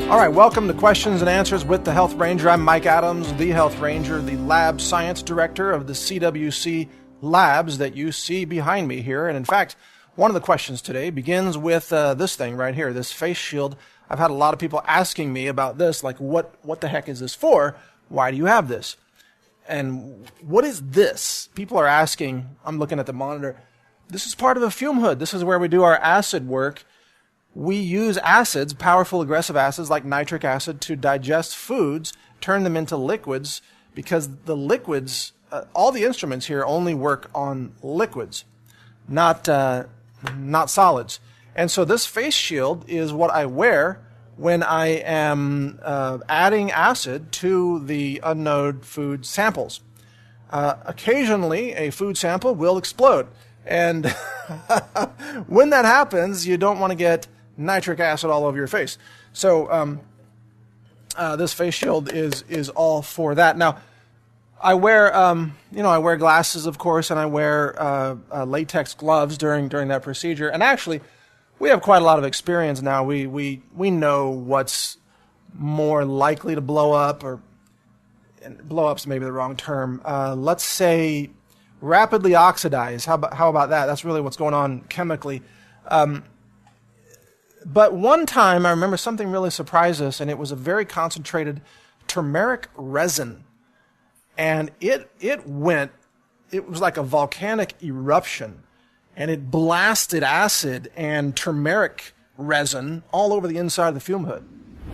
All right, welcome to Questions and Answers with the Health Ranger. I'm Mike Adams, the Health Ranger, the Lab Science Director of the CWC Labs that you see behind me here. And in fact, one of the questions today begins with this thing right here, this face shield. I've had a lot of people asking me about this, like what the heck is this for? Why do you have this? And what is this? People are asking, I'm looking at the monitor, this is part of a fume hood. This is where we do our acid work. We use acids, powerful aggressive acids like nitric acid, to digest foods, turn them into liquids, because the liquids, all the instruments here only work on liquids, not solids. And so this face shield is what I wear when I am adding acid to the unknown food samples. Occasionally, a food sample will explode. And when that happens, you don't want to get nitric acid all over your face. So this face shield is all for that. Now, I wear I wear glasses, of course, and I wear latex gloves during that procedure. And actually, we have quite a lot of experience now. We know what's more likely to blow up, or blow up's maybe the wrong term. Let's say rapidly oxidize. How about that? That's really what's going on chemically. But one time, I remember something really surprised us, and it was a very concentrated turmeric resin. And it was like a volcanic eruption, and it blasted acid and turmeric resin all over the inside of the fume hood.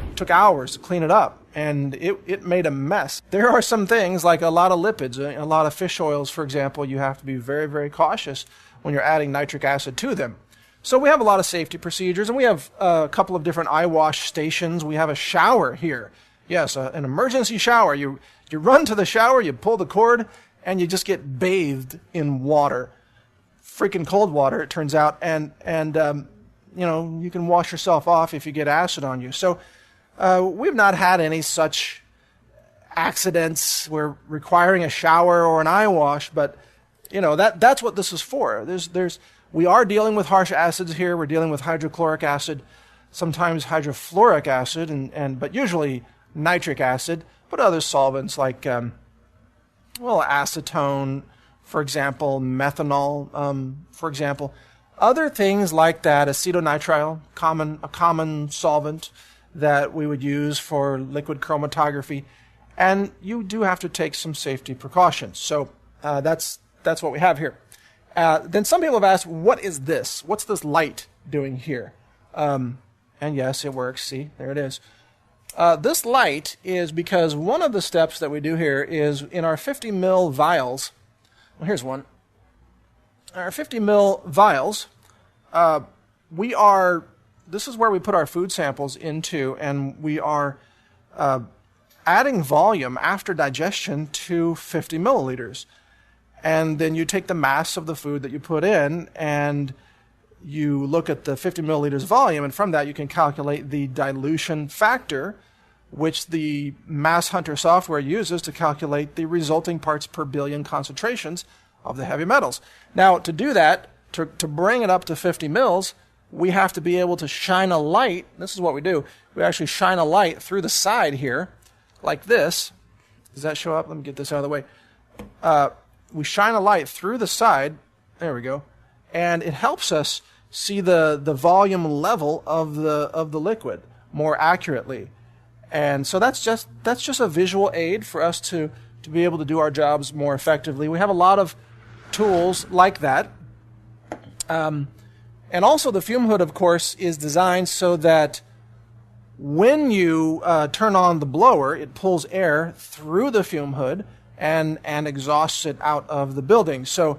It took hours to clean it up, and it made a mess. There are some things, like a lot of lipids, a lot of fish oils, for example, you have to be very, very cautious when you're adding nitric acid to them. So we have a lot of safety procedures, and we have a couple of different eye wash stations. We have a shower here. Yes, an emergency shower. You run to the shower, you pull the cord, and you just get bathed in water. Freaking cold water, it turns out, and you can wash yourself off if you get acid on you. So we've not had any such accidents where requiring a shower or an eye wash, but that's what this is for. We are dealing with harsh acids here. We're dealing with hydrochloric acid, sometimes hydrofluoric acid, but usually nitric acid, but other solvents like acetone, for example, methanol, for example. Other things like that, acetonitrile, a common solvent that we would use for liquid chromatography, and you do have to take some safety precautions. So that's what we have here. Then some people have asked, what is this? What's this light doing here? And yes, it works. See, there it is. This light is because one of the steps that we do here is in our 50 ml vials. Well, here's one. Our 50 ml vials, this is where we put our food samples into, and we are adding volume after digestion to 50 milliliters. And then you take the mass of the food that you put in, and you look at the 50 milliliters volume, and from that you can calculate the dilution factor, which the Mass Hunter software uses to calculate the resulting parts per billion concentrations of the heavy metals. Now, to do that, to bring it up to 50 mils, we have to be able to shine a light. This is what we do. We actually shine a light through the side here, like this. Does that show up? Let me get this out of the way. We shine a light through the side, there we go, and it helps us see the volume level of the liquid more accurately. And so that's just a visual aid for us to be able to do our jobs more effectively. We have a lot of tools like that. And also the fume hood, of course, is designed so that when you turn on the blower, it pulls air through the fume hood and exhausts it out of the building. So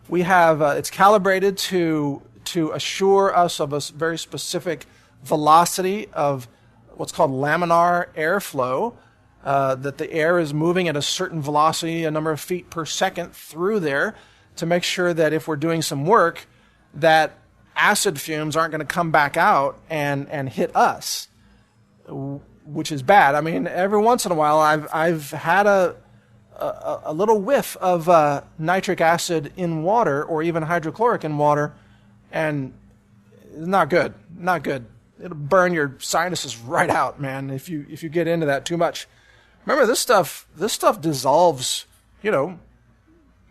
we have it's calibrated to assure us of a very specific velocity of what's called laminar airflow, that the air is moving at a certain velocity, a number of feet per second through there, to make sure that if we're doing some work, that acid fumes aren't going to come back out and hit us, which is bad. I mean, every once in a while I've had a little whiff of nitric acid in water, or even hydrochloric in water, and it's not good. Not good. it'll burn your sinuses right out, man, if you get into that too much. Remember, this stuff dissolves,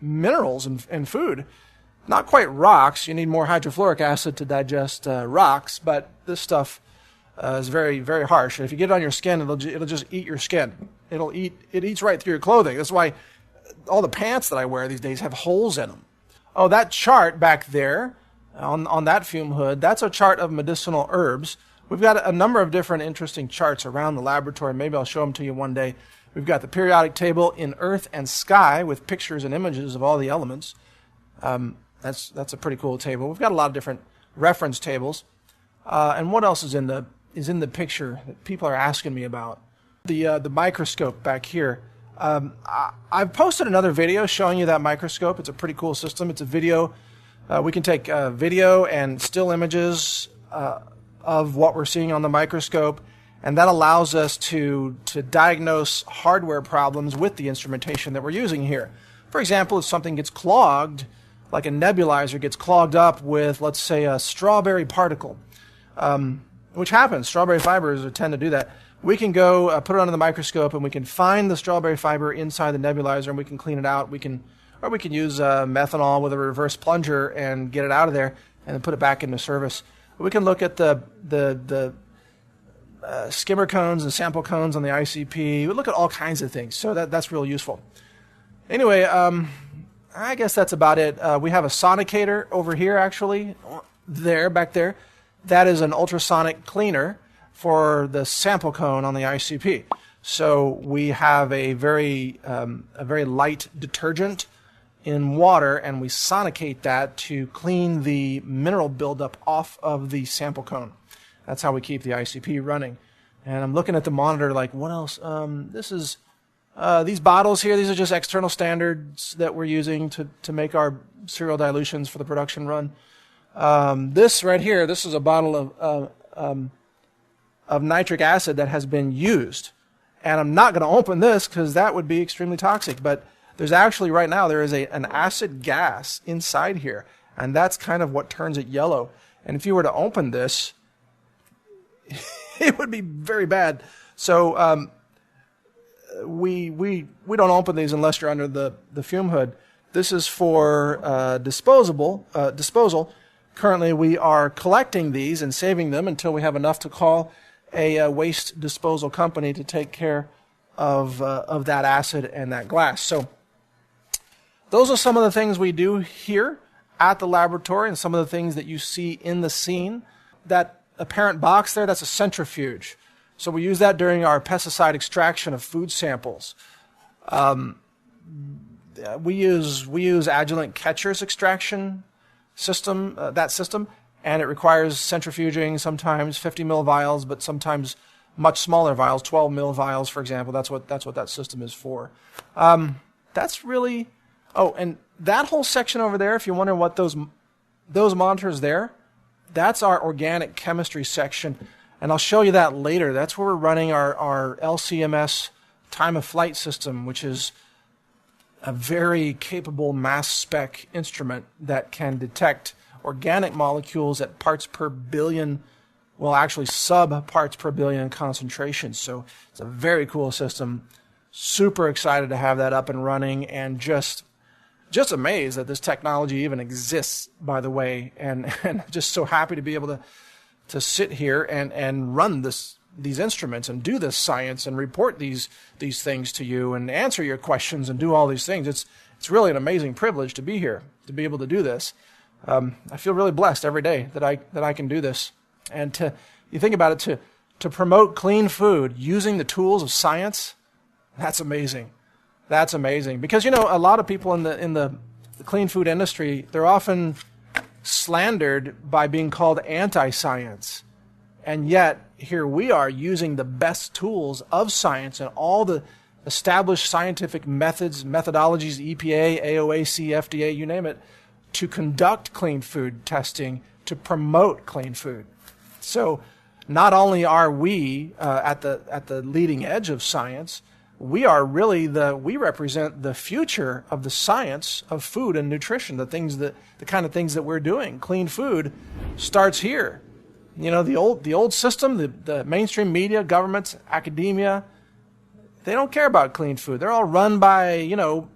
minerals in food. Not quite rocks. You need more hydrochloric acid to digest rocks, but this stuff is very, very harsh. And if you get it on your skin, it'll just eat your skin. It eats right through your clothing. That's why all the pants that I wear these days have holes in them. Oh, that chart back there on that fume hood, that's a chart of medicinal herbs. We've got a number of different interesting charts around the laboratory. Maybe I'll show them to you one day. We've got the periodic table in earth and sky with pictures and images of all the elements. That's a pretty cool table. We've got a lot of different reference tables. And what else is in the picture that people are asking me about? The microscope back here. I've posted another video showing you that microscope. It's a pretty cool system. It's a video. We can take video and still images of what we're seeing on the microscope, and that allows us to diagnose hardware problems with the instrumentation that we're using here. For example, if something gets clogged, like a nebulizer gets clogged up with, let's say, a strawberry particle, which happens. Strawberry fibers tend to do that. We can go put it under the microscope, and we can find the strawberry fiber inside the nebulizer, and we can clean it out. We can use methanol with a reverse plunger and get it out of there, and then put it back into service. We can look at the skimmer cones and sample cones on the ICP. We look at all kinds of things, so that's real useful. Anyway, I guess that's about it. We have a sonicator over here, actually, back there. That is an ultrasonic cleaner for the sample cone on the ICP. So we have a very light detergent in water, and we sonicate that to clean the mineral buildup off of the sample cone. That's how we keep the ICP running. And I'm looking at the monitor like, what else? This is these bottles here. These are just external standards that we're using to make our serial dilutions for the production run. This right here, this is a bottle of nitric acid that has been used. And I'm not going to open this because that would be extremely toxic. But there's actually, right now, there is an acid gas inside here. And that's kind of what turns it yellow. And if you were to open this, it would be very bad. So we don't open these unless you're under the fume hood. This is for disposal. Currently, we are collecting these and saving them until we have enough to call a waste disposal company to take care of that acid and that glass. So those are some of the things we do here at the laboratory and some of the things that you see in the scene. That apparent box there, that's a centrifuge. So we use that during our pesticide extraction of food samples. We use Agilent Catcher's extraction system, and it requires centrifuging, sometimes 50 mil vials, but sometimes much smaller vials, 12 mil vials, for example. That's what that system is for. That's really. Oh, and that whole section over there, if you're wondering what those monitors there, that's our organic chemistry section, and I'll show you that later. That's where we're running our LCMS time of flight system, which is a very capable mass spec instrument that can detect organic molecules at parts per billion, well, actually sub parts per billion concentration. So it's a very cool system. Super excited to have that up and running, and just amazed that this technology even exists, by the way, and just so happy to be able to sit here and run these instruments and do this science and report these things to you and answer your questions and do all these things. It's really an amazing privilege to be here, to be able to do this. I feel really blessed every day that I can do this. And you think about it, to promote clean food using the tools of science, that's amazing. That's amazing. Because, a lot of people in the clean food industry, they're often slandered by being called anti-science. And yet, here we are using the best tools of science and all the established scientific methods, methodologies, EPA, AOAC, FDA, you name it, to conduct clean food testing, to promote clean food. So not only are we at the leading edge of science, we represent the future of the science of food and nutrition, the kind of things that we're doing. Clean food starts here. You know, the old system, the mainstream media, governments, academia, they don't care about clean food. They're all run by, you know,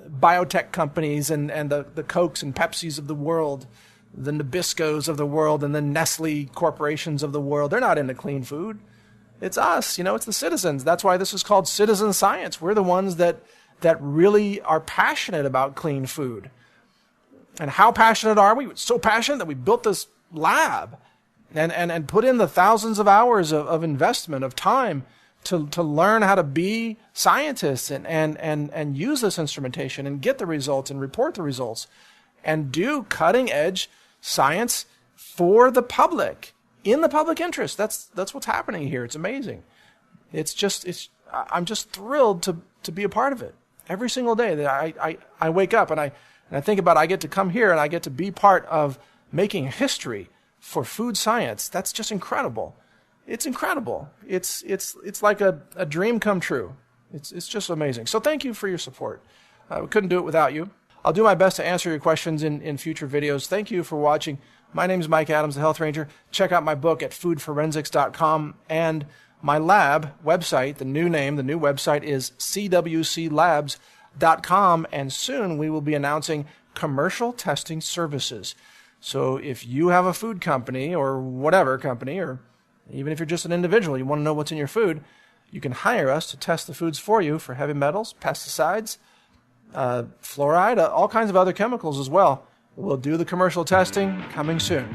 biotech companies and the Cokes and Pepsis of the world, the Nabiscos of the world, and the Nestle corporations of the world. They're not into clean food. It's us, you know, it's the citizens. That's why this is called citizen science. We're the ones that really are passionate about clean food. And how passionate are we? So passionate that we built this lab and put in the thousands of hours of investment, of time to learn how to be scientists and use this instrumentation and get the results and report the results and do cutting edge science for the public, in the public interest. That's what's happening here. It's amazing. I'm just thrilled to be a part of it. Every single day that I wake up and I think about, I get to come here and I get to be part of making history for food science. That's just incredible. It's incredible. It's like a dream come true. It's just amazing. So thank you for your support. We couldn't do it without you. I'll do my best to answer your questions in future videos. Thank you for watching. My name is Mike Adams, the Health Ranger. Check out my book at foodforensics.com, and my lab website, the new website is CWC Labs.com, and soon we will be announcing commercial testing services. So if you have a food company or whatever company, or even if you're just an individual, you want to know what's in your food, you can hire us to test the foods for you for heavy metals, pesticides, fluoride, all kinds of other chemicals as well. We'll do the commercial testing coming soon.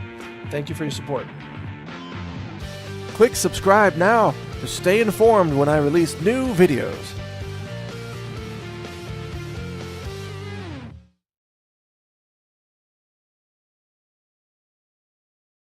Thank you for your support. Click subscribe now to stay informed when I release new videos.